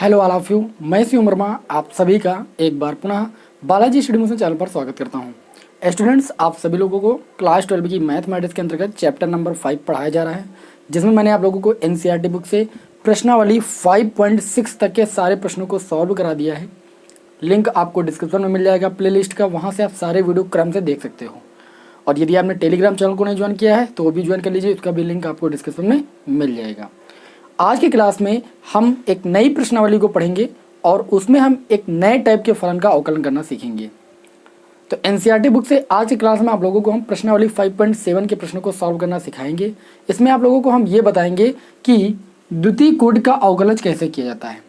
Hello all of you, मैं शिवम वर्मा आप सभी का एक बार पुनः बालाजी स्टडी मोशन चैनल पर स्वागत करता हूं। स्टूडेंट्स, आप सभी लोगों को क्लास 12 की मैथमेटिक्स के अंतर्गत चैप्टर नंबर 5 पढ़ाया जा रहा है, जिसमें मैंने आप लोगों को एनसीईआरटी बुक से प्रश्नावली 5.6 तक के सारे प्रश्नों को सॉल्व करा दिया है। लिंक आपको डिस्क्रिप्शन में मिल जाएगा प्लेलिस्ट का, वहाँ से आप सारे वीडियो क्रम से देख सकते हो। और यदि आपने टेलीग्राम चैनल को नहीं ज्वाइन किया है तो वो भी ज्वाइन कर लीजिए, उसका भी लिंक आपको डिस्क्रिप्शन में मिल जाएगा। आज की क्लास में हम एक नई प्रश्नावली को पढ़ेंगे और उसमें हम एक नए टाइप के फलन का अवकलन करना सीखेंगे। तो एनसीईआरटी बुक से आज की क्लास में आप लोगों को हम प्रश्नावली 5.7 के प्रश्नों को सॉल्व करना सिखाएंगे। इसमें आप लोगों को हम ये बताएंगे कि द्वितीय कोटि का अवकलज कैसे किया जाता है।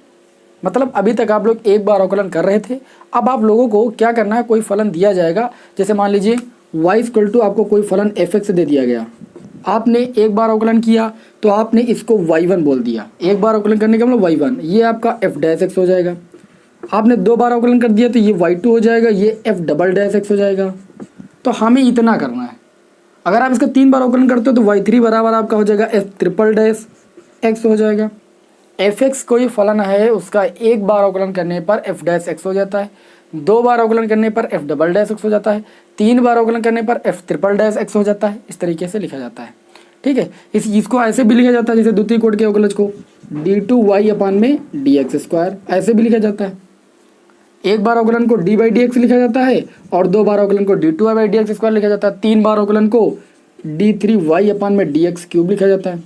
मतलब अभी तक आप लोग एक बार अवकलन कर रहे थे, अब आप लोगों को क्या करना है, कोई फलन दिया जाएगा, जैसे मान लीजिए y = आपको कोई फलन fx दे दिया गया, आपने एक बार अवकलन किया तो आपने इसको y1 बोल दिया। एक बार अवकलन करने का मतलब y1, ये आपका f' हो जाएगा। आपने दो बार अवकलन कर दिया तो ये y2 हो जाएगा, ये f" हो जाएगा। तो हमें इतना करना है। अगर आप इसका 3 बार अवकलन करते हो तो y3 बराबर आपका हो जाएगा f" हो जाएगा। fx कोई फलन है, उसका एक बार अवकलन करने पर f' हो जाता है, दो बार अवकलन करने पर f" हो जाता है, 3 बार अवकलन करने पर f" हो जाता है। इस तरीके से लिखा जाता है, ठीक है। इसको ऐसे भी लिखा जाता है जैसे द्वितीय कोटि के अवकलज को d2y/dx², ऐसे भी लिखा जाता है। एक बार अवकलन को d/dx लिखा जाता है और दो बार अवकलन को d2y/dx² लिखा जाता है, 3 बार अवकलन को d3y/dx³ लिखा जाता है।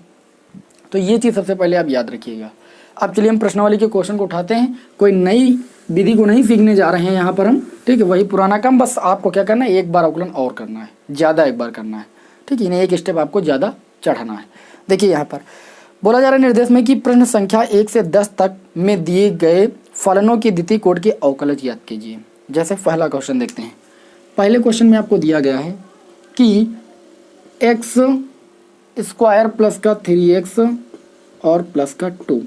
तो ये चीज़ सबसे पहले आप याद रखिएगा। अब चलिए हम प्रश्नावली के क्वेश्चन को उठाते हैं। कोई नई विधि को नहीं सीखने जा रहे हैं यहाँ पर हम, ठीक है। वही पुराना काम, बस आपको क्या करना है, एक बार अवकलन और करना है, ज़्यादा एक बार करना है, ठीक है। इन्हें एक स्टेप आपको ज़्यादा चढ़ाना है। देखिए यहाँ पर बोला जा रहा है निर्देश में कि प्रश्न संख्या 1 से 10 तक में दिए गए फलनों की द्वितीय कोटि के अवकलज याद कीजिए। जैसे पहला क्वेश्चन देखते हैं। पहले क्वेश्चन में आपको दिया गया है कि x² प्लस का 3x और प्लस का 2,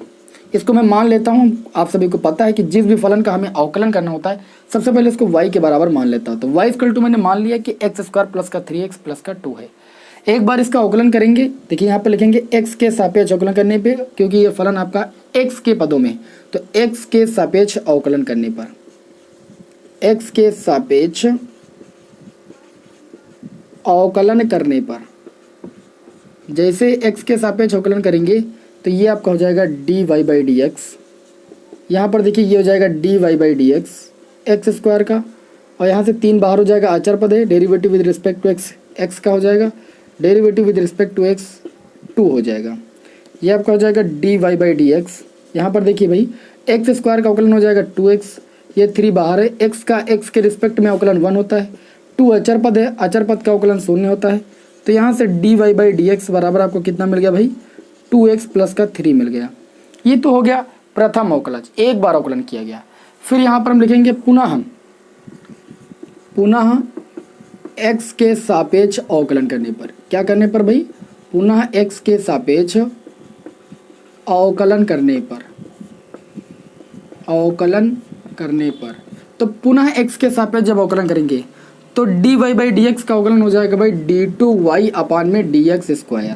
इसको मैं मान लेता हूँ। आप सभी को पता है कि जिस भी फलन का हमें अवकलन करना होता है सबसे पहले इसको y के बराबर मान लेता हूँ। तो y मैंने मान लिया कि x² प्लस का 3x प्लस का 2 है। एक बार इसका अवकलन करेंगे, देखिए यहाँ पे लिखेंगे x के सापेक्ष अवकलन करने पे, क्योंकि ये फलन आपका x के पदों में, तो x के सापेक्ष अवकलन करने पर, x के सापेक्ष अवकलन करने पर, जैसे x के सापेक्ष अवकलन करेंगे तो ये आपका हो जाएगा dy/dx। यहाँ पर देखिए ये हो जाएगा dy/dx x² का, और यहाँ से 3 बाहर हो जाएगा, अचर पद है, derivative with respect to x का हो जाएगा, derivative with respect to x 2 हो जाएगा। ये आपका हो जाएगा dy/dx। यहाँ पर देखिए भाई x² का अवकलन हो जाएगा 2x, ये 3 बाहर है, x का x के रिस्पेक्ट में अवकलन 1 होता है, 2 अचर पद है, अचर पद का अवकलन 0 होता है। तो यहाँ से dy/dx बराबर आपको कितना मिल गया भाई, 2x प्लस का 3 मिल गया। ये तो हो गया प्रथम अवकलज, एक बार अवकलन किया गया। फिर यहाँ पर हम लिखेंगे पुनः x के सापेक्ष अवकलन करने पर। क्या करने पर भाई, पुनः x के सापेक्ष अवकलन करने पर, तो पुनः x के सापेक्ष जब अवकलन करेंगे तो dy/dx का अवकलन हो जाएगा भाई d2y/dx²।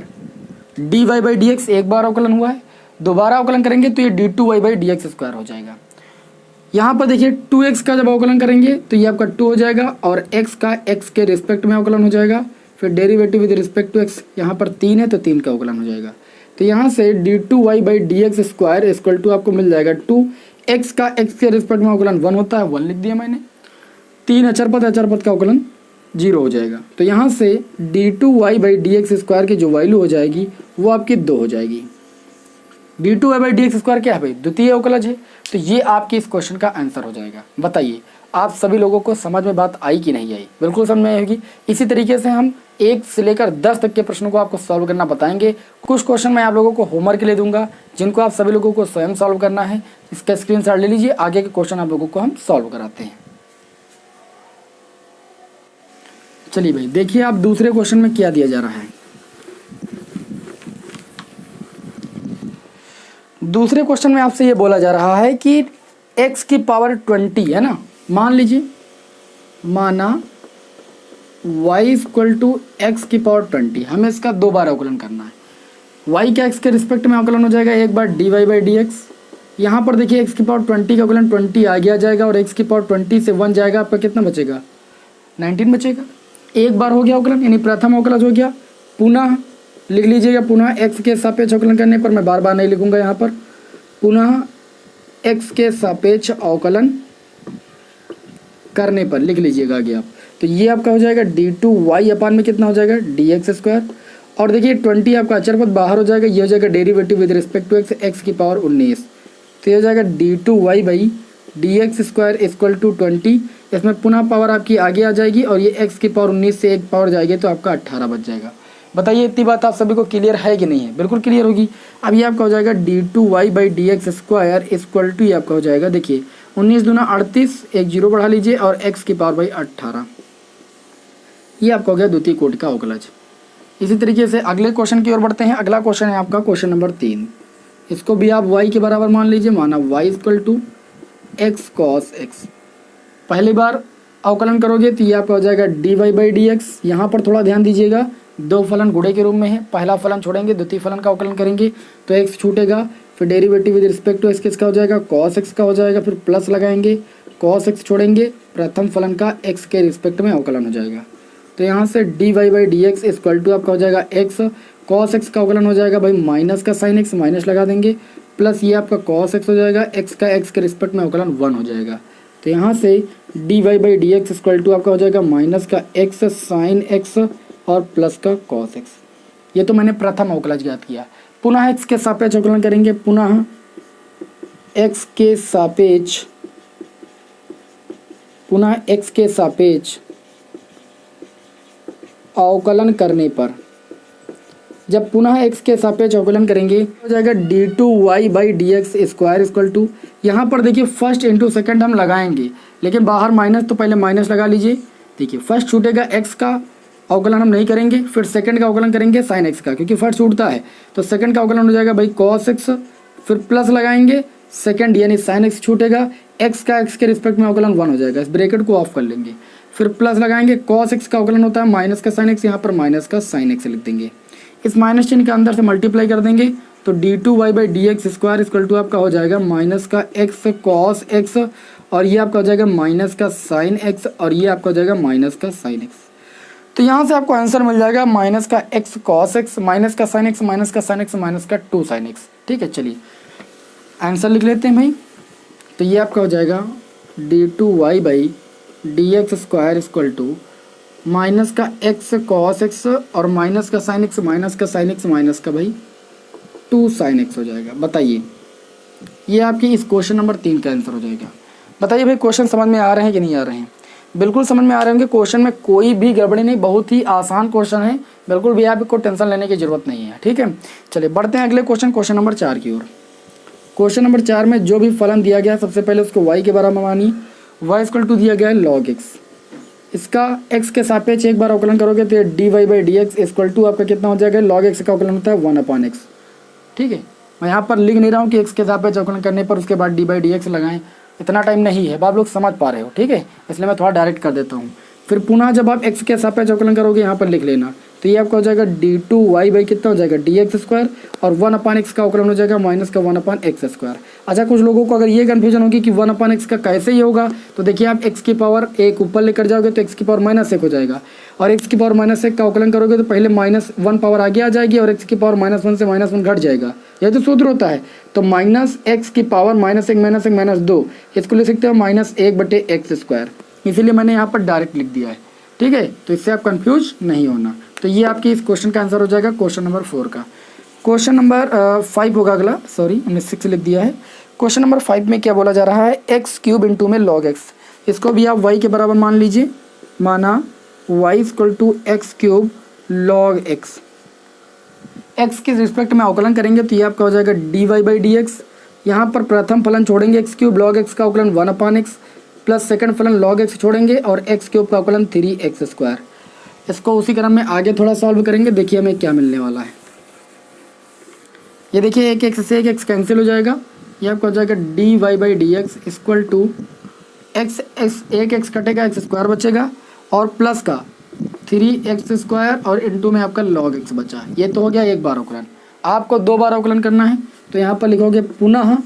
dy/dx एक बार अवकलन हुआ है, दोबारा अवकलन करेंगे तो ये d2y/dx² हो जाएगा। यहाँ पर देखिए 2x का जब अवकलन करेंगे तो ये आपका 2 हो जाएगा, और x का x के रिस्पेक्ट में अवकलन हो जाएगा। फिर derivative with respect to x, यहाँ पर 3 है तो 3 का अवकलन हो जाएगा। तो यहाँ से d2y/dx² आपको मिल जाएगा 2, x का x के रिस्पेक्ट में अवकलन 1 होता है, 1 लिख दिया मैंने, 3 अचर पद का अवकलन 0 हो जाएगा। तो यहाँ से d2y/dx² की जो वैल्यू हो जाएगी वो आपकी 2 हो जाएगी। d2y/dx² क्या है भाई, द्वितीय अवकलज है। तो ये आपके इस क्वेश्चन का आंसर हो जाएगा। बताइए आप सभी लोगों को समझ में बात आई कि नहीं आई? बिल्कुल समझ में आएगी। इसी तरीके से हम 1 से लेकर 10 तक के प्रश्नों को आपको सॉल्व करना बताएंगे। कुछ क्वेश्चन मैं आप लोगों को होमवर्क के लिए दूंगा, जिनको आप सभी लोगों को स्वयं सॉल्व करना है। इसका स्क्रीनशॉट ले लीजिए, आगे के क्वेश्चन आप लोगों को हम सॉल्व कराते हैं। चलिए भाई देखिए आप दूसरे क्वेश्चन में क्या दिया जा रहा है। दूसरे क्वेश्चन में आपसे ये बोला जा रहा है कि x की पावर 20 है ना, मान लीजिए, माना y = x की पावर 20, हमें इसका 2 बार अवकलन करना है। y के x के रिस्पेक्ट में अवकलन हो जाएगा एक बार dy/dx, यहाँ पर देखिए एक्स की पावर 20 का अवकलन 20 आगे आ जाएगा और एक्स की पावर 20 से 1 जाएगा, आपका कितना बचेगा 19 बचेगा। एक बार हो गया अवकलन यानी प्रथम अवकलज हो गया। पुनः लिख लीजिएगा, पुनः एक्स के सापेक्ष अवकलन करने पर, मैं बार बार नहीं लिखूंगा यहाँ पर, पुनः एक्स के सापेक्ष अवकलन करने पर लिख लीजिएगा आगे आप। तो ये आपका हो जाएगा d2y अपान में कितना हो जाएगा dx²। और देखिए 20 आपका अचर पद बाहर हो जाएगा, ये हो जाएगा derivative with respect to x, x की पावर 19। तो ये हो जाएगा d2y by dx² equal to 20। इसमें पुनः पावर आपकी आगे आ जाएगी और ये एक्स की पावर 19 से एक पावर जाएगी तो आपका 18 बच जाएगा। बताइए इतनी बात आप सभी को क्लियर है कि नहीं है? बिल्कुल क्लियर होगी। अब ये आपका हो जाएगा d2y by dx² equal to, ये आपका हो जाएगा देखिए 19 दूना 38, एक जीरो बढ़ा लीजिए और x की पावर बाई 18। ये आपका हो गया द्वितीय कोटि का अवकलज। इसी तरीके से अगले क्वेश्चन की ओर बढ़ते हैं। अगला क्वेश्चन है आपका क्वेश्चन नंबर 3। इसको भी आप y के बराबर मान लीजिए, माना y equal to x cos x. पहली बार अवकलन करोगे तो ये आपका हो जाएगा dy बाई dx। यहाँ पर थोड़ा ध्यान दीजिएगा, दो फलन गुणे के रूप में है, पहला फलन छोड़ेंगे द्वितीय फलन का अवकलन करेंगे तो x छूटेगा, फिर derivative with respect to x किसका हो जाएगा cos x का हो जाएगा, फिर प्लस लगाएंगे cos x छोड़ेंगे, प्रथम फलन का x के रिस्पेक्ट में अवकलन हो जाएगा। तो यहाँ से dy by dx equal to आपका हो जाएगा x, cos x का अवकलन हो जाएगा भाई माइनस का साइन x, माइनस लगा देंगे, प्लस ये आपका cos x हो जाएगा, x का x के रिस्पेक्ट में अवकलन 1 हो जाएगा। तो यहाँ से dy by dx equal to आपका हो जाएगा माइनस का x साइन x और प्लस का cos x। ये तो मैंने प्रथम अवकलज ज्ञात किया। पुनः x के सापेक्ष अवकलन करेंगे, पुनः x के सापेक्ष, पुनः x के सापेक्ष अवकलन करने पर, जब पुनः x के सापेक्ष अवकलन करेंगे हो जाएगा d2y by dx² equal to, यहाँ पर देखिए फर्स्ट इंटू सेकंड हम लगाएंगे, लेकिन बाहर माइनस तो पहले माइनस लगा लीजिए। देखिए फर्स्ट छूटेगा x का अवकलन हम नहीं करेंगे, फिर सेकंड का अवकलन करेंगे साइन x का, क्योंकि फर्स्ट छूटता है तो सेकंड का अवकलन हो जाएगा भाई cos x, फिर प्लस लगाएंगे सेकंड यानी साइन x छूटेगा, x का x के रिस्पेक्ट में अवकलन 1 हो जाएगा, इस ब्रैकेट को ऑफ कर लेंगे, फिर प्लस लगाएंगे cos x का अवकलन होता है माइनस का साइन x, यहाँ पर माइनस का साइन x लिख देंगे, इस माइनस चिन्ह के अंदर से मल्टीप्लाई कर देंगे तो d2y by dx² equal to आपका हो जाएगा माइनस का x cos x और ये आपका हो जाएगा माइनस का साइन x और ये आपका हो जाएगा माइनस का साइन x। तो यहाँ से आपको आंसर मिल जाएगा माइनस का x cos x, माइनस का साइन x, माइनस का साइन x, माइनस का 2 साइन x। ठीक है, चलिए आंसर लिख लेते हैं भाई। तो ये आपका हो जाएगा d2y by dx² equal to minus का x cos x और माइनस का साइन x, माइनस का साइन x, माइनस का भाई 2 साइन x हो जाएगा। बताइए ये आपकी इस क्वेश्चन नंबर 3 का आंसर हो जाएगा। बताइए भाई क्वेश्चन समझ में आ रहे हैं कि नहीं आ रहे हैं? बिल्कुल समझ में आ रहे होंगे, क्वेश्चन में कोई भी गड़बड़ी नहीं, बहुत ही आसान क्वेश्चन है, बिल्कुल भी आपको टेंशन लेने की जरूरत नहीं है। ठीक है, चलिए बढ़ते हैं अगले क्वेश्चन, क्वेश्चन नंबर 4 की ओर। क्वेश्चन नंबर 4 में जो भी फलन दिया गया है सबसे पहले उसको y के बराबर मानिए, y इक्वल टू दिया गया है log x, इसका x के सापेक्ष एक बार अवकलन करोगे तो dy by dx equal to आपका कितना हो जाएगा, log x का अवकलन होता है 1/x। ठीक है, मैं यहाँ पर लिख नहीं रहा हूँ कि x के सापेक्ष अवकलन करने पर उसके बाद dy बाई dx लगाएं, इतना टाइम नहीं है, आप लोग समझ पा रहे हो। ठीक है, इसलिए मैं थोड़ा डायरेक्ट कर देता हूँ। फिर पुनः जब आप x के सापेक्ष अवकलन करोगे यहाँ पर लिख लेना, तो ये आपका हो जाएगा d2y बाई कितना हो जाएगा dx² और 1/x का अवकलन हो जाएगा माइनस का 1/x²। अच्छा, कुछ लोगों को अगर ये कन्फ्यूजन होगी कि 1/x का कैसे ही होगा, तो देखिए आप x की पावर 1 ऊपर लेकर जाओगे तो x की पावर -1 हो जाएगा, और x की पावर -1 का अवकलन करोगे तो पहले -1 पावर आगे आ जाएगी और x की पावर -1 से -1 घट जाएगा, यह तो सूत्र होता है। तो -x की पावर -1 -2, इसको ले सकते हो -1/x², इसीलिए मैंने यहाँ पर डायरेक्ट लिख दिया है। ठीक है, तो इससे आप कंफ्यूज नहीं होना। तो ये आपकी इस क्वेश्चन का आंसर हो जाएगा क्वेश्चन नंबर 4 का। क्वेश्चन नंबर 5 होगा अगला, सॉरी हमने 6 लिख दिया है। क्वेश्चन नंबर 5 में क्या बोला जा रहा है, x³ इंटू में log x, इसको भी आप y के बराबर मान लीजिए, माना y equal to x³ log x। x के रिस्पेक्ट में अवकलन करेंगे तो ये आपका हो जाएगा dy बाई dx, यहाँ पर प्रथम फलन छोड़ेंगे x³ log x का अवकलन 1/x प्लस सेकंड फलन log x छोड़ेंगे और x³ का अवकलन 3x²। इसको उसी क्रम में आगे थोड़ा सॉल्व करेंगे, देखिए हमें क्या मिलने वाला है। ये देखिए एक x से एक x कैंसिल हो जाएगा, ये आपका हो जाएगा dy by dx equal to एक x कटेगा x² बचेगा और प्लस का 3x² और इंटू में आपका log x बचा। ये तो हो गया एक बार अवकलन। आपको 2 बार अवकलन करना है तो यहाँ पर लिखोगे पुनः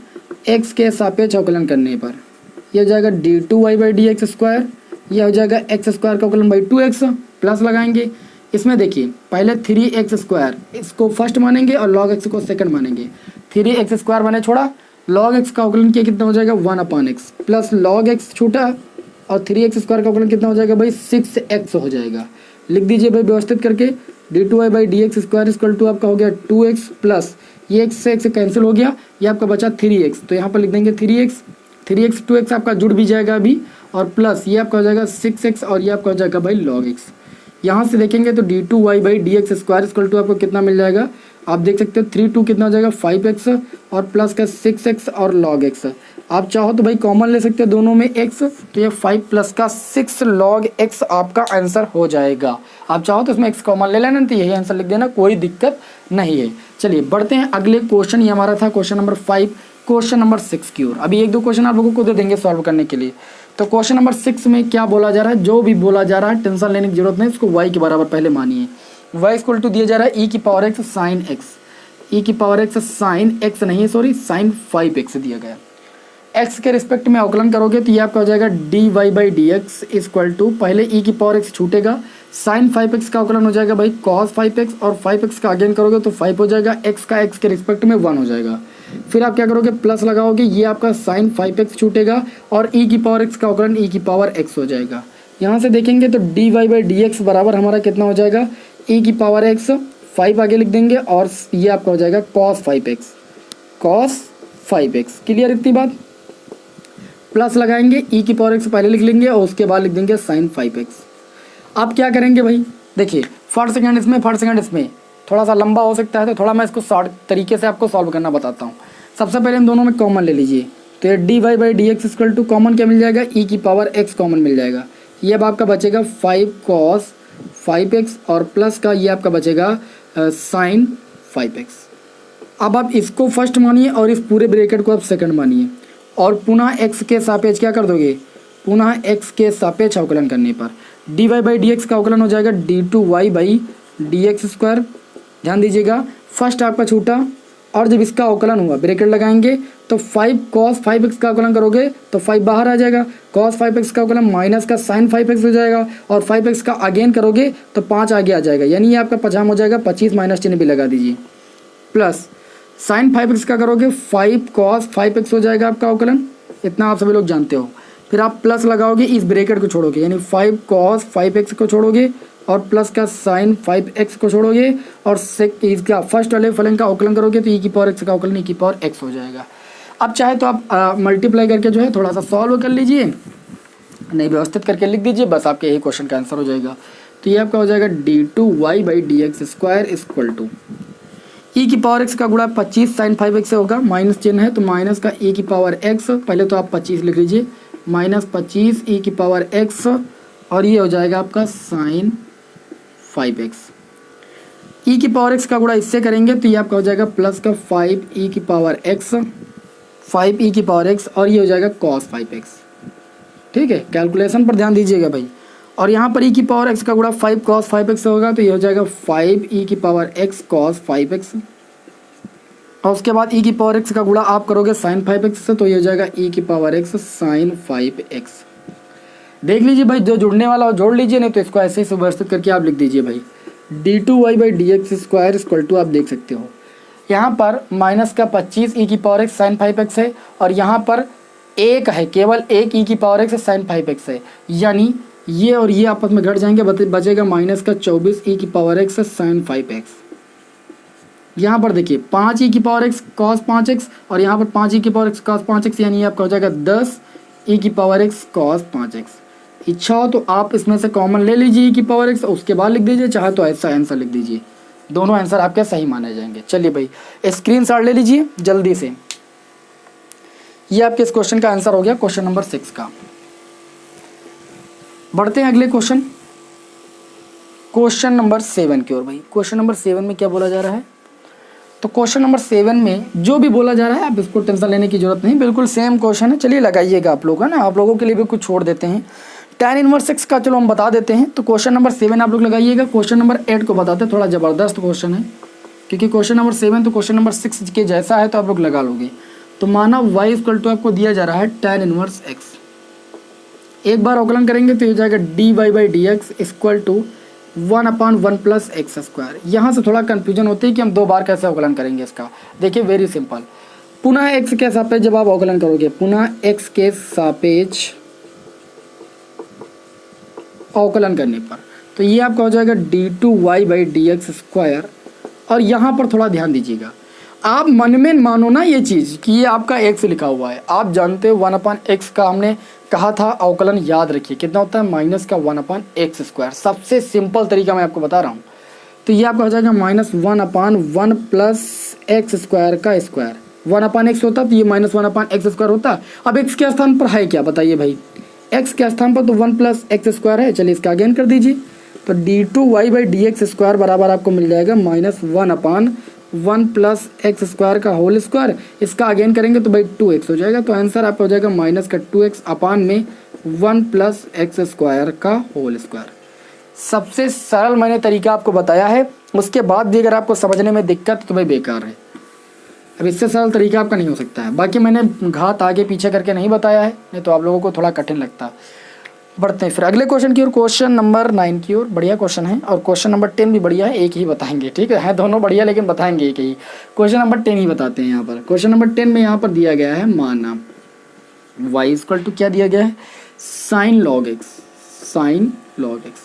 एक्स के सापेक्ष अवकलन करने पर ये हो जाएगा d2y/dx², यह हो जाएगा एक्स स्क्वायर का अवकलन बाई 2x, प्लस लगाएंगे। इसमें देखिए पहले 3x² इसको फर्स्ट मानेंगे और log x को सेकंड मानेंगे। 3x² मैंने छोड़ा, log x का अवकलन किया कितना हो जाएगा 1/x प्लस log x छूटा और 3x² का अवकलन कितना हो जाएगा भाई 6x हो जाएगा। लिख दीजिए भाई व्यवस्थित करके, d2y/dx² इक्वल टू आपका हो गया 2x प्लस ये x से x कैंसिल हो गया, ये आपका बचा 3x, तो यहाँ पर लिख देंगे 3x 2x आपका जुड़ भी जाएगा अभी, और प्लस ये आपका हो जाएगा 6x और ये आपका हो जाएगा भाई log x। यहाँ से देखेंगे तो d2y/dx² इक्वल टू आपको कितना मिल जाएगा, आप देख सकते हो 3 2 कितना हो जाएगा 5x और प्लस का 6x और log x। आप चाहो तो भाई कॉमन ले सकते हो दोनों में x, तो ये 5 प्लस का 6 log x आपका आंसर हो जाएगा। आप चाहो तो इसमें x कॉमन ले लेना, तो यही आंसर लिख देना, कोई दिक्कत नहीं है। चलिए बढ़ते हैं अगले क्वेश्चन, ये हमारा था क्वेश्चन नंबर 5, क्वेश्चन नंबर 6 की ओर। अभी 1-2 क्वेश्चन आप लोगों को दे देंगे सॉल्व करने के लिए। तो क्वेश्चन नंबर 6 में क्या बोला जा रहा है, जो भी बोला जा रहा है टेंशन लेने की जरूरत नहीं, इसको y के बराबर पहले मानिए। y इक्वल टू दिया जा रहा है e⁻x sin x, e⁻x sin x नहीं है सॉरी sin 5x दिया गया। x के रिस्पेक्ट में अवकलन करोगे तो ये आपका हो जाएगा dy/dx इक्वल टू पहले e⁻x छूटेगा, sin 5x का अवकलन हो जाएगा भाई cos 5x और 5x का अगेन करोगे तो 5 हो जाएगा, x का x के रिस्पेक्ट में 1 हो जाएगा। फिर आप क्या करोगे प्लस लगाओगे, ये आपका sin 5x छूटेगा और e⁻x का अवकलन e⁻x हो जाएगा। यहाँ से देखेंगे तो dy/dx बराबर हमारा कितना हो जाएगा e⁻x, 5 आगे लिख देंगे और ये आपका हो जाएगा cos 5x। क्लियर इतनी बात। प्लस लगाएंगे e⁻x पहले लिख लेंगे और उसके बाद लिख देंगे sin 5x। अब क्या करेंगे भाई, देखिए फर्स्ट सेकंड इसमें थोड़ा सा लंबा हो सकता है, तो थोड़ा मैं इसको शॉर्ट तरीके से आपको सॉल्व करना बताता हूँ। सबसे पहले इन दोनों में कॉमन ले लीजिए, तो ये dy/dx इक्वल टू कॉमन क्या मिल जाएगा e⁻x कॉमन मिल जाएगा। ये अब आपका बचेगा 5 cos 5x और प्लस का ये आपका बचेगा sin 5x। अब आप इसको फर्स्ट मानिए और इस पूरे ब्रैकेट को आप सेकंड मानिए और पुनः x के सापेक्ष क्या कर दोगे, पुनः x के सापेक्ष अवकलन करने पर dy/dx का अवकलन हो जाएगा d2y/dx²। ध्यान दीजिएगा फर्स्ट आपका छूटा और जब इसका अवकलन हुआ ब्रैकेट लगाएंगे तो 5 cos 5x का अवकलन करोगे तो 5 बाहर आ जाएगा, cos 5x का अवकलन माइनस का sin 5x हो जाएगा और 5x का अगेन करोगे तो 5 आगे आ जाएगा, यानी ये आपका 50 हो जाएगा, 25 माइनस चिन्ह भी लगा दीजिए। प्लस sin 5x का करोगे 5 cos 5x हो जाएगा आपका अवकलन, इतना आप सभी लोग जानते हो। फिर आप प्लस लगाओगे, इस ब्रैकेट को छोड़ोगे यानी 5 cos 5x को छोड़ोगे और प्लस का sin 5x को छोड़ोगे और इसका फर्स्ट वाले फलन का अवकलन करोगे तो e⁻x का अवकलन e⁻x हो जाएगा। अब चाहे तो आप मल्टीप्लाई करके जो है थोड़ा सा सॉल्व कर लीजिए, नहीं व्यवस्थित करके लिख दीजिए, बस आपके यही क्वेश्चन का आंसर हो जाएगा। तो ये आपका हो जाएगा d2y/dx² इक्वल टू e⁻x का गुणा 25 sin 5x से होगा, माइनस चिन्ह है तो माइनस का e⁻x, पहले तो आप 25 लिख लीजिए, माइनस 25 e⁻x और ये हो जाएगा आपका sin 5x। e⁻x का गुणा इससे करेंगे तो ये आपका हो जाएगा प्लस का 5e⁻x और ये हो जाएगा cos 5x। ठीक है, कैलकुलेशन पर ध्यान दीजिएगा भाई। और यहाँ पर e⁻x का गुणा 5 cos 5x से होगा तो ये हो जाएगा 5e⁻x cos 5x और उसके बाद e⁻x का गुणा आप करोगे sin 5x से तो ये हो जाएगा e⁻x sin 5x। देख लीजिए भाई, जो जुड़ने वाला हो जोड़ लीजिए, नहीं तो इसको ऐसे ही सुव्यवस्थित करके आप लिख दीजिए भाई d2y/dx² इक्वल टू आप देख सकते हो यहाँ पर माइनस का 25 e⁻x sin 5x है और यहाँ पर एक है, केवल एक e⁻x sin 5x है, यानी ये और ये आपस में घट जाएंगे, बचेगा माइनस का 24 e⁻x sin 5x। यहाँ पर देखिए 5 e⁻x cos 5x और यहाँ पर 5 e⁻x cos 5x, यानी ये आपका हो जाएगा 10 e⁻x cos 5x। इच्छा हो तो आप इसमें से कॉमन ले लीजिए e⁻x, उसके बाद लिख दीजिए, चाहे तो ऐसा आंसर लिख दीजिए, दोनों आंसर आपके सही माने जाएंगे। चलिए भाई स्क्रीनशॉट ले लीजिए जल्दी से, ये आपके इस क्वेश्चन का आंसर हो गया, क्वेश्चन नंबर 6 का। बढ़ते हैं अगले क्वेश्चन, क्वेश्चन नंबर 7 की ओर। भाई क्वेश्चन नंबर 7 में क्या बोला जा रहा है, तो क्वेश्चन नंबर 7 में जो भी बोला जा रहा है आप इसको टेंशन लेने की जरूरत नहीं, बिल्कुल सेम क्वेश्चन है। चलिए लगाइएगा आप लोग, है ना, आप लोगों के लिए भी कुछ छोड़ देते हैं। tan इनवर्स x का चलो हम बता देते हैं, तो क्वेश्चन नंबर 7 आप लोग लगाइएगा। क्वेश्चन नंबर 8 को बताते हैं, थोड़ा ज़बरदस्त क्वेश्चन है, क्योंकि क्वेश्चन नंबर 7 तो क्वेश्चन नंबर 6 के जैसा है, तो आप लोग लगा लोगे। तो माना y इक्वल टू आपको दिया जा रहा है tan इनवर्स x। एक बार अवकलन करेंगे तो ये जाएगा dy by d x equal to 1/1 plus x square. यहाँ से थोड़ा कन्फ्यूजन होती है कि हम 2 बार कैसे अवकलन करेंगे इसका। देखिए वेरी सिंपल, पुनः x के सापेक्ष जब आप अवकलन करोगे, पुनः x के सापेक्ष अवकलन करने पर, तो ये आपका हो जाएगा d2y by d x square. और यहाँ पर थोड़ा ध्यान दीजिएगा, आप मन में मानो ना ये चीज़ कि ये आपका x लिखा हुआ है। आप जानते हो 1/x का हमने कहा था अवकलन, याद रखिए कितना होता है, माइनस का 1/x स्क्वायर। सबसे सिंपल तरीका मैं आपको बता रहा हूँ। तो ये आपका हो जाएगा -1/1 प्लस एक्स स्क्वायर का स्क्वायर। 1/x होता तो ये -1/x स्क्वायर होता। अब x के स्थान पर है क्या बताइए भाई, x के स्थान पर तो 1 प्लस एक्स स्क्वायर है। चलिए इसका अगेन कर दीजिए, तो d2y by d x square बराबर आपको मिल जाएगा -1/1 प्लस एक्स स्क्वायर का होल स्क्वायर। इसका अगेन करेंगे तो भाई 2x हो जाएगा। तो आंसर आपका हो जाएगा माइनस का 2x अपान में 1 प्लस एक्स स्क्वायर का होल स्क्वायर। सबसे सरल मैंने तरीका आपको बताया है, उसके बाद भी अगर आपको समझने में दिक्कत तो भाई बेकार है। अब इससे सरल तरीका आपका नहीं हो सकता है। बाकी मैंने घात आगे पीछे करके नहीं बताया है, नहीं तो आप लोगों को थोड़ा कठिन लगता। बढ़ते हैं फिर अगले क्वेश्चन की ओर, क्वेश्चन नंबर 9 की ओर। बढ़िया क्वेश्चन है और क्वेश्चन नंबर 10 भी बढ़िया है, एक ही बताएंगे, ठीक है दोनों बढ़िया लेकिन बताएंगे एक ही। क्वेश्चन नंबर 10 ही बताते हैं यहाँ पर। क्वेश्चन नंबर 10 में यहाँ पर दिया गया है, माना y इक्वल टू क्या दिया गया है, sine log x. Sine log x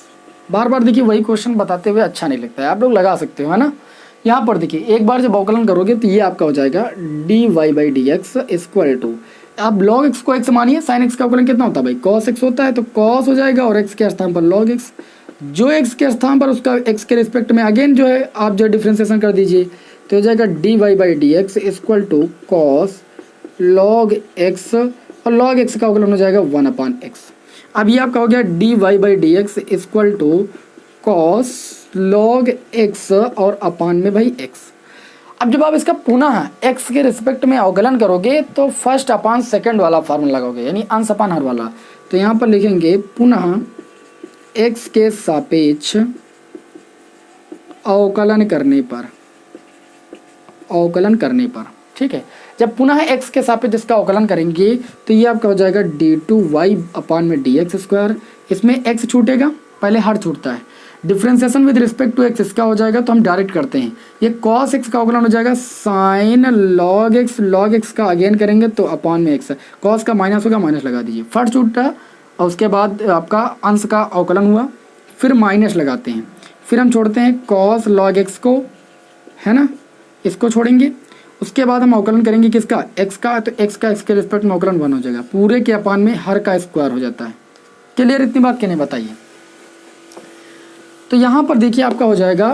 बार बार देखिए वही क्वेश्चन बताते हुए अच्छा नहीं लगता है, आप लोग लगा सकते हो है ना। यहाँ पर देखिए एक बार जब अवकलन करोगे तो ये आपका हो जाएगा dy by d x equal to, आप log x को x मानिए, sin x का अवकलन कितना होता है भाई, cos x होता है, तो cos हो जाएगा और x के स्थान पर log x। जो x के स्थान पर उसका x के रिस्पेक्ट में अगेन जो है आप जो डिफ्रेंसिएशन कर दीजिए, तो हो जाएगा dy by d x equal to cos log x, और log x का अवकलन हो जाएगा 1/x। अब ये आपका हो गया dy by d x equal to cos log x और अपान में भाई x। अब जब आप इसका पुनः x के रिस्पेक्ट में अवकलन करोगे तो फर्स्ट अपान सेकंड वाला फार्मूला लगाओगे, यानी अंश अपान हर वाला। तो यहाँ पर लिखेंगे पुनः x के सापेक्ष अवकलन करने पर, अवकलन करने पर, ठीक है। जब पुनः x के सापेक्ष इसका अवकलन करेंगे तो ये आपका हो जाएगा d2y अपान में डी एक्स स्क्वायर। इसमें x छूटेगा, पहले हर छूटता है। Differentiation with respect to x इसका हो जाएगा तो हम डायरेक्ट करते हैं, ये cos x का अवकलन हो जाएगा sine log x, log x का अगेन करेंगे तो अपान में x, cos का माइनस होगा, माइनस लगा दीजिए, फट छूटा और उसके बाद आपका अंश का अवकलन हुआ, फिर माइनस लगाते हैं, फिर हम छोड़ते हैं cos log x को, है ना, इसको छोड़ेंगे। उसके बाद हम अवकलन करेंगे किसका, x का, तो x का x के रिस्पेक्ट में अवकलन 1 हो जाएगा, पूरे के अपान में हर का स्क्वायर हो जाता है। क्लियर इतनी बात क्या नहीं बताइए। तो यहाँ पर देखिए आपका हो जाएगा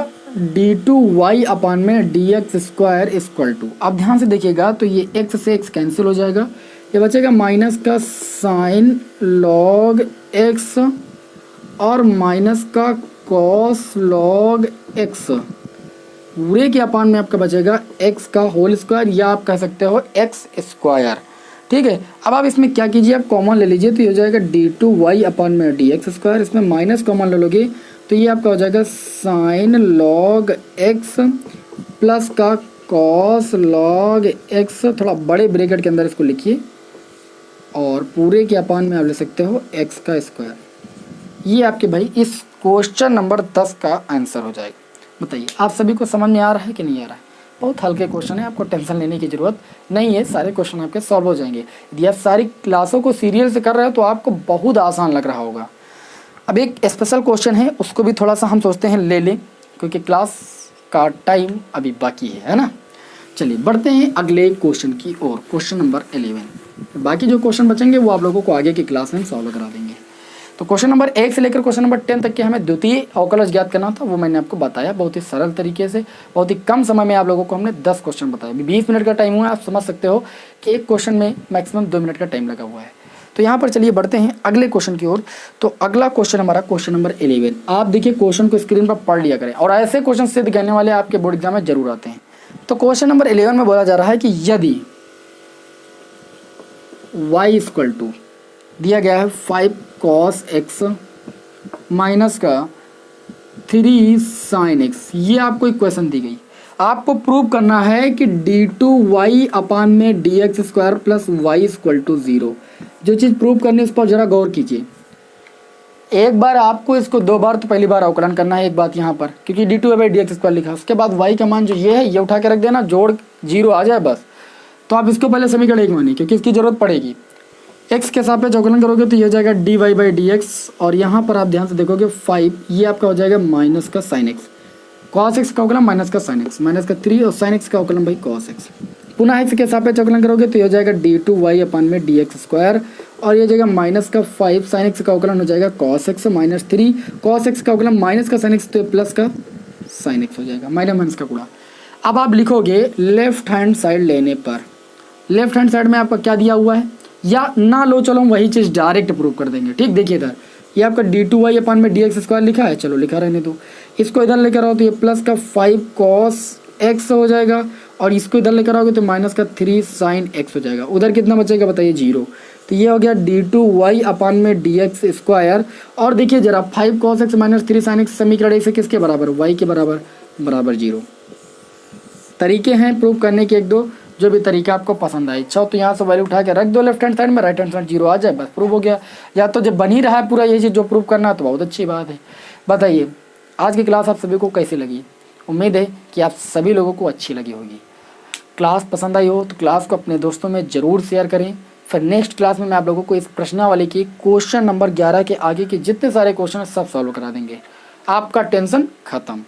d2y अपान में d x square equal to, आप ध्यान से देखिएगा तो ये x से x कैंसिल हो जाएगा, ये बचेगा माइनस का साइन log x और माइनस का cos log x, पूरे के अपान में आपका बचेगा x का होल स्क्वायर, या आप कह सकते हो x स्क्वायर, ठीक है। अब आप इसमें क्या कीजिए, आप कॉमन ले लीजिए, तो ये हो जाएगा d2y अपान में डी एक्स स्क्वायर, इसमें माइनस कॉमन ले लोगे तो ये आपका हो जाएगा साइन log x प्लस का cos log x, थोड़ा बड़े ब्रैकेट के अंदर इसको लिखिए, और पूरे के अपान में आप ले सकते हो x का स्क्वायर। ये आपके भाई इस क्वेश्चन नंबर 10 का आंसर हो जाएगा। बताइए आप सभी को समझ में आ रहा है कि नहीं आ रहा है। बहुत हल्के क्वेश्चन है, आपको टेंशन लेने की ज़रूरत नहीं है, सारे क्वेश्चन आपके सॉल्व हो जाएंगे। यदि आप सारी क्लासों को सीरियल से कर रहे हो तो आपको बहुत आसान लग रहा होगा। अब एक स्पेशल क्वेश्चन है, उसको भी थोड़ा सा हम सोचते हैं ले लें, क्योंकि क्लास का टाइम अभी बाकी है ना। चलिए बढ़ते हैं अगले क्वेश्चन की ओर, क्वेश्चन नंबर 11। बाकी जो क्वेश्चन बचेंगे वो आप लोगों को आगे की क्लास में सॉल्व करा देंगे। तो क्वेश्चन नंबर 1 से लेकर क्वेश्चन नंबर 10 तक के हमें द्वितीय अवकलज ज्ञात करना था, वो मैंने आपको बताया बहुत ही सरल तरीके से, बहुत ही कम समय में आप लोगों को हमने 10 क्वेश्चन बताया। 20 मिनट का टाइम हुआ है, आप समझ सकते हो कि एक क्वेश्चन में मैक्सिमम 2 मिनट का टाइम लगा हुआ है। तो यहाँ पर चलिए बढ़ते हैं अगले क्वेश्चन की ओर। तो अगला क्वेश्चन हमारा क्वेश्चन नंबर 11। आप देखिए क्वेश्चन को स्क्रीन पर पढ़ लिया करें, और ऐसे क्वेश्चन सिद्ध करने वाले आपके बोर्ड एग्जाम में जरूर आते हैं। तो क्वेश्चन नंबर 11 में बोला जा रहा है कि यदि y इक्वल टू दिया गया है 5 cos x माइनस का 3 sin x, ये आपको इक्वेशन दी गई, आपको प्रूव करना है कि d2y अपान में dx square plus y equal to 0। जो चीज़ प्रूव करनी है उस पर जरा गौर कीजिए। एक बार आपको इसको 2 बार तो पहली बार अवकलन करना है एक बात यहाँ पर, क्योंकि d2 बाई dx स्क्वायर लिखा है। उसके बाद y का मान जो ये है ये उठा के रख देना, जोड़ 0 आ जाए बस। तो आप इसको पहले समीकरण एक मानिए क्योंकि इसकी जरूरत पड़ेगी। x के सापेक्ष अवकलन करोगे तो ये हो जाएगा dy बाई dx, और यहाँ पर आप ध्यान से देखोगे 5, ये आपका हो जाएगा माइनस का साइन एक्स। कॉस एक्स का अवकलन माइनस का साइन एक्स, माइनस का 3 और साइन एक्स का अवकलन भाई कॉस एक्स। पुनः एक्स के सापेक्ष अवकलन करोगे तो ये हो जाएगा d2y अपान में dx स्क्वायर, और ये हो जाएगा माइनस का 5 साइन एक्स का अवकलन हो जाएगा cos x, minus 3 cos x का अवकलन माइनस का साइन एक्स, तो प्लस का साइन एक्स हो जाएगा, माइनस माइनस का गुणा। अब आप लिखोगे लेफ्ट हैंड साइड लेने पर, लेफ्ट हैंड साइड में आपका क्या दिया हुआ है, या ना लो चलो हम वही चीज़ डायरेक्ट प्रूव कर देंगे। ठीक, देखिए इधर ये आपका d2y अपान में dx स्क्वायर लिखा है, चलो लिखा रहने दो। इसको इधर लेकर आओ तो ये प्लस का 5 कॉस एक्स हो जाएगा, और इसको इधर लेकर आओगे तो माइनस का 3 साइन एक्स हो जाएगा। उधर कितना बचेगा बताइए, 0। तो ये हो गया d2y अपान में dx स्क्वायर, और देखिए जरा 5 cos x minus 3 sine x समीकरण एक से किसके बराबर, y के बराबर, बराबर 0। तरीके हैं प्रूव करने के एक दो, जो भी तरीका आपको पसंद आए। अच्छा तो यहाँ से वैल्यू उठा के रख दो लेफ्ट हैंड साइड में, राइट हैंड साइड 0 आ जाए बस प्रूव हो गया। या तो जब बन ही रहा है पूरा ये चीज़ जो प्रूव करना है तो बहुत अच्छी बात है। बताइए आज की क्लास आप सभी को कैसी लगी? उम्मीद है कि आप सभी लोगों को अच्छी लगी होगी। क्लास पसंद आई हो तो क्लास को अपने दोस्तों में ज़रूर शेयर करें। फिर नेक्स्ट क्लास में मैं आप लोगों को इस प्रश्नावली की क्वेश्चन नंबर 11 के आगे के जितने सारे क्वेश्चन हैं सब सॉल्व करा देंगे, आपका टेंशन खत्म।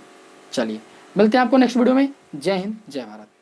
चलिए मिलते हैं आपको नेक्स्ट वीडियो में। जय हिंद, जय भारत।